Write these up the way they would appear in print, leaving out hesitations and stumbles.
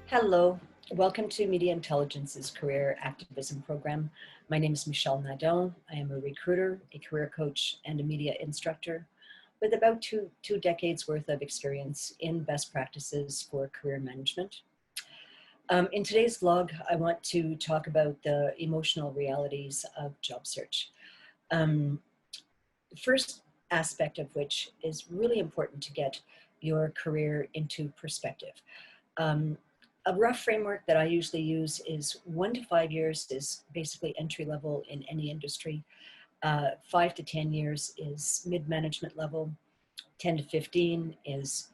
Hello, welcome to Media Intelligence's Career Activism program. My name is Michelle Nadon. I am a recruiter, a career coach, and a media instructor with about two decades worth of experience in best practices for career management. In today's vlog, I want to talk about the emotional realities of job search. The first aspect of which is really important to get your career into perspective. A rough framework that I usually use is 1 to 5 years is basically entry level in any industry. 5 to 10 years is mid-management level. 10 to 15 is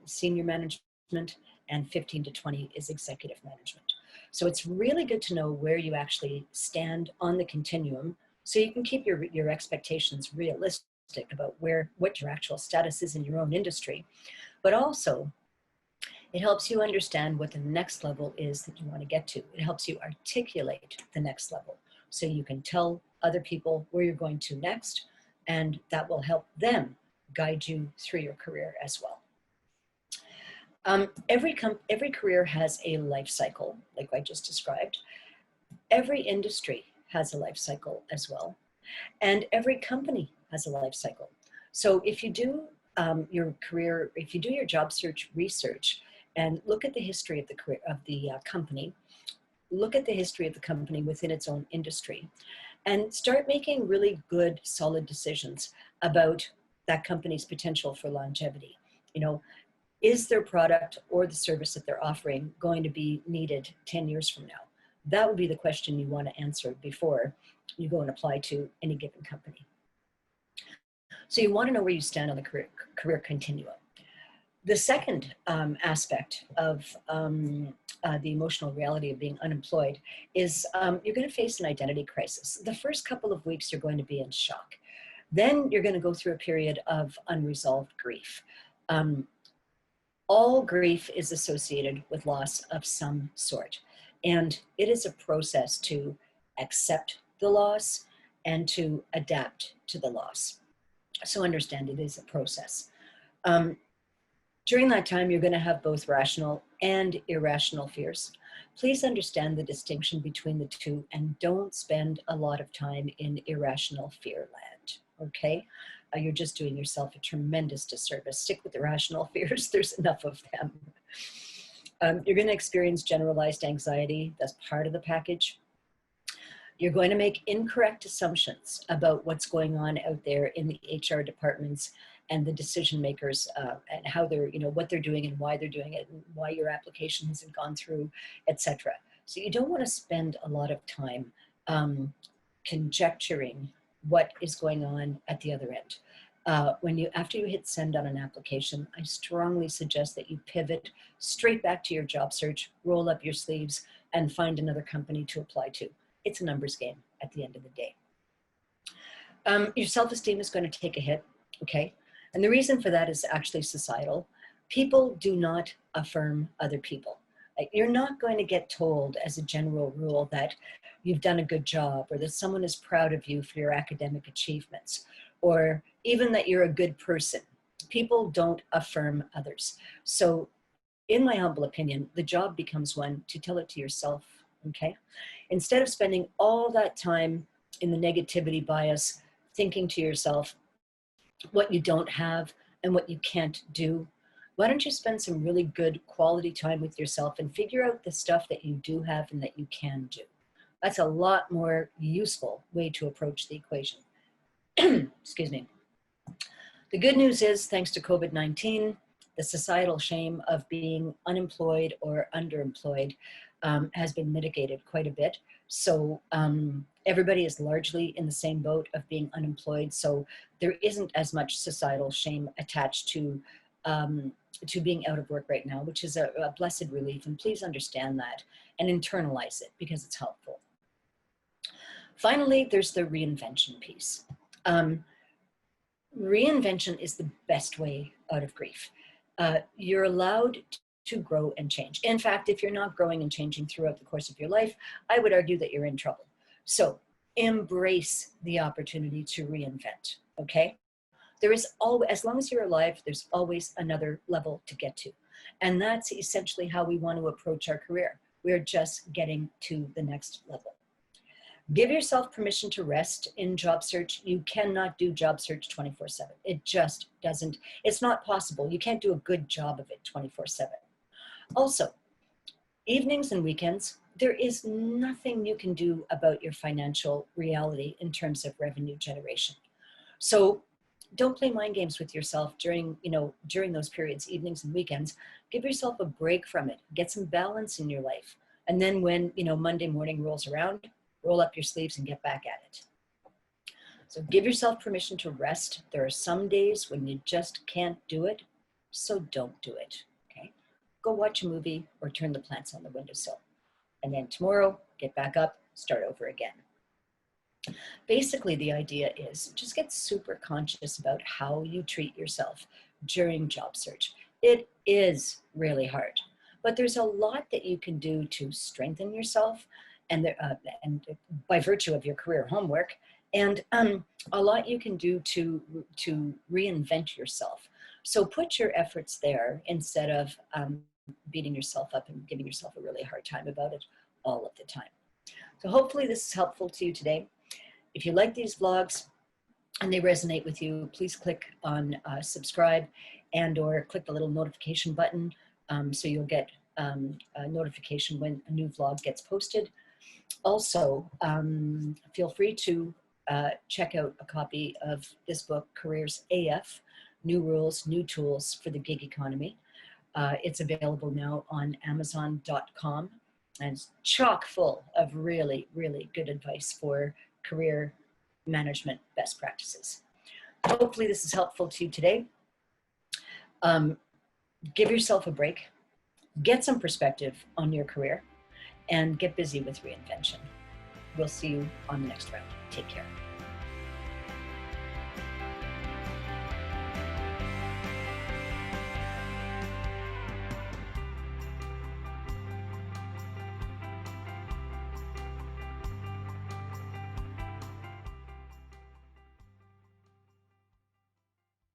senior management, and 15 to 20 is executive management. So it's really good to know where you actually stand on the continuum so you can keep your expectations realistic about what your actual status is in your own industry, but also it helps you understand what the next level is that you want to get to. It helps you articulate the next level so you can tell other people where you're going to next, and that will help them guide you through your career as well. Every career has a life cycle, like I just described. Every industry has a life cycle as well, and every company has a life cycle. So if you do if you do your job search research, and look at the history of the company, look at the history of the company within its own industry, and start making really good, solid decisions about that company's potential for longevity. You know, is their product or the service that they're offering going to be needed 10 years from now? That would be the question you want to answer before you go and apply to any given company. So you want to know where you stand on the career continuum. The second aspect of the emotional reality of being unemployed is you're going to face an identity crisis. The first couple of weeks, you're going to be in shock. Then you're going to go through a period of unresolved grief. All grief is associated with loss of some sort. And it is a process to accept the loss and to adapt to the loss. So understand it is a process. During that time, you're going to have both rational and irrational fears. Please understand the distinction between the two and don't spend a lot of time in irrational fear land, okay? You're just doing yourself a tremendous disservice. Stick with the rational fears. There's enough of them. You're going to experience generalized anxiety. That's part of the package. You're going to make incorrect assumptions about what's going on out there in the HR departments and the decision makers and how they're, what they're doing and why they're doing it and why your application hasn't gone through, etc. So you don't want to spend a lot of time conjecturing what is going on at the other end. After you hit send on an application, I strongly suggest that you pivot straight back to your job search, roll up your sleeves, and find another company to apply to. It's a numbers game at the end of the day. Your self-esteem is going to take a hit, okay? And the reason for that is actually societal. People do not affirm other people. You're not going to get told as a general rule that you've done a good job or that someone is proud of you for your academic achievements or even that you're a good person. People don't affirm others. So in my humble opinion, the job becomes one to tell it to yourself, okay? Instead of spending all that time in the negativity bias, thinking to yourself what you don't have and what you can't do, why don't you spend some really good quality time with yourself and figure out the stuff that you do have and that you can do? That's a lot more useful way to approach the equation. Excuse me. The good news is, thanks to COVID-19, the societal shame of being unemployed or underemployed has been mitigated quite a bit. So everybody is largely in the same boat of being unemployed. So there isn't as much societal shame attached to being out of work right now, which is a blessed relief. And please understand that and internalize it because it's helpful. Finally, there's the reinvention piece. Reinvention is the best way out of grief. You're allowed to grow and change. In fact, if you're not growing and changing throughout the course of your life, I would argue that you're in trouble. So embrace the opportunity to reinvent, okay? There is always, as long as you're alive, there's always another level to get to. And that's essentially how we want to approach our career. We're just getting to the next level. Give yourself permission to rest in job search. You cannot do job search 24/7. It just doesn't, it's not possible. You can't do a good job of it 24/7. Also, evenings and weekends, there is nothing you can do about your financial reality in terms of revenue generation. So don't play mind games with yourself during those periods, evenings and weekends. Give yourself a break from it. Get some balance in your life. And then when, Monday morning rolls around, roll up your sleeves and get back at it. So give yourself permission to rest. There are some days when you just can't do it, so don't do it, okay? Go watch a movie or turn the plants on the windowsill. And then tomorrow, get back up, start over again. Basically, the idea is just get super conscious about how you treat yourself during job search. It is really hard, but there's a lot that you can do to strengthen yourself, and by virtue of your career homework, and a lot you can do to reinvent yourself. So put your efforts there instead of beating yourself up and giving yourself a really hard time about it all of the time. So hopefully this is helpful to you today. If you like these vlogs and they resonate with you, please click on subscribe and/or click the little notification button so you'll get a notification when a new vlog gets posted. Also, feel free to check out a copy of this book, Careers AF, New Rules, New Tools for the Gig Economy. It's available now on Amazon.com, and it's chock full of really, really good advice for career management best practices. Hopefully this is helpful to you today. Give yourself a break, get some perspective on your career, and get busy with reinvention. We'll see you on the next round. Take care.